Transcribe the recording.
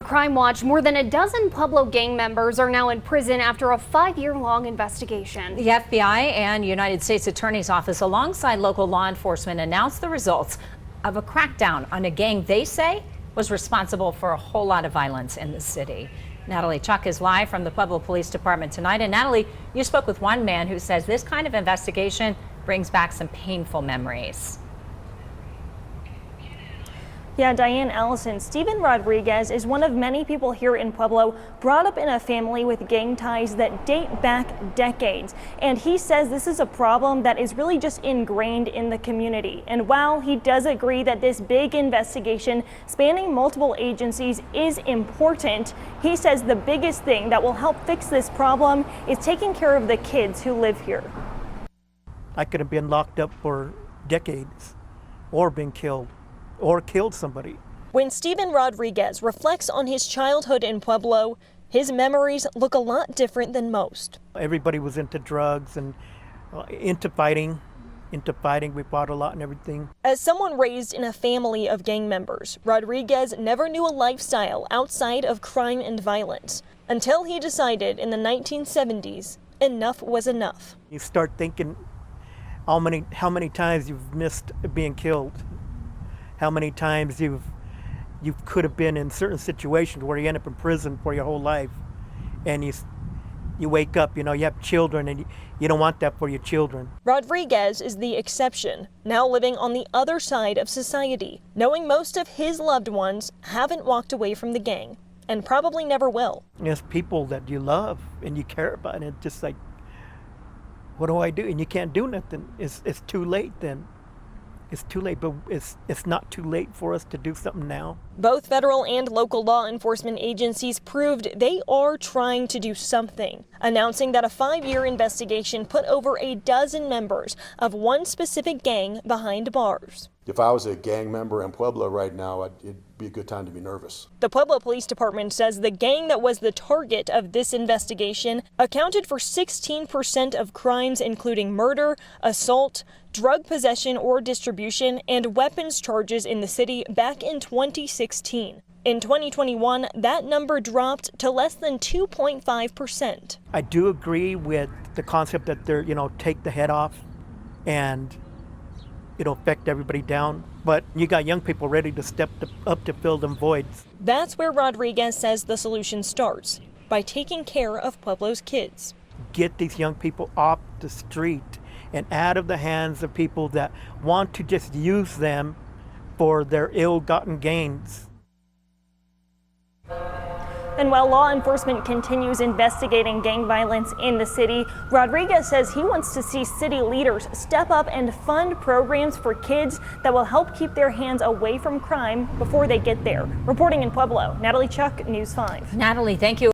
Crime Watch, more than a dozen Pueblo gang members are now in prison after a 5-year-long investigation. The FBI and United States Attorney's Office, alongside local law enforcement, announced the results of a crackdown on a gang they say was responsible for a whole lot of violence in the city. Natalie Chuck is live from the Pueblo Police Department tonight. And Natalie, you spoke with one man who says this kind of investigation brings back some painful memories. Yeah, Diane Allison, Steven Rodriguez is one of many people here in Pueblo brought up in a family with gang ties that date back decades. And he says this is a problem that is really just ingrained in the community. And while he does agree that this big investigation spanning multiple agencies is important, he says the biggest thing that will help fix this problem is taking care of the kids who live here. I could have been locked up for decades or been killed. Or killed somebody. When Steven Rodriguez reflects on his childhood in Pueblo, his memories look a lot different than most. Everybody was into drugs and into fighting. We fought a lot and everything. As someone raised in a family of gang members, Rodriguez never knew a lifestyle outside of crime and violence until he decided in the 1970s enough was enough. You start thinking how many times you've missed being killed. How many times you could have been in certain situations where you end up in prison for your whole life, and you wake up, you have children, and you don't want that for your children. Rodriguez is the exception, now living on the other side of society, knowing most of his loved ones haven't walked away from the gang, and probably never will. There's people that you love and you care about, and it's just like, what do I do? And you can't do nothing. It's too late then. It's too late, but it's not too late for us to do something now. Both federal and local law enforcement agencies proved they are trying to do something, announcing that a 5-year investigation put over a dozen members of one specific gang behind bars. If I was a gang member in Pueblo right now, it'd be a good time to be nervous. The Pueblo Police Department says the gang that was the target of this investigation accounted for 16% of crimes, including murder, assault, drug possession or distribution, and weapons charges in the city back in 2016. In 2021, that number dropped to less than 2.5%. I do agree with the concept that they're, take the head off and it'll affect everybody down. But you got young people ready to step up to fill them voids. That's where Rodriguez says the solution starts, by taking care of Pueblo's kids. Get these young people off the street and out of the hands of people that want to just use them for their ill-gotten gains. And while law enforcement continues investigating gang violence in the city, Rodriguez says he wants to see city leaders step up and fund programs for kids that will help keep their hands away from crime before they get there. Reporting in Pueblo, Natalie Chuck, News 5. Natalie, thank you.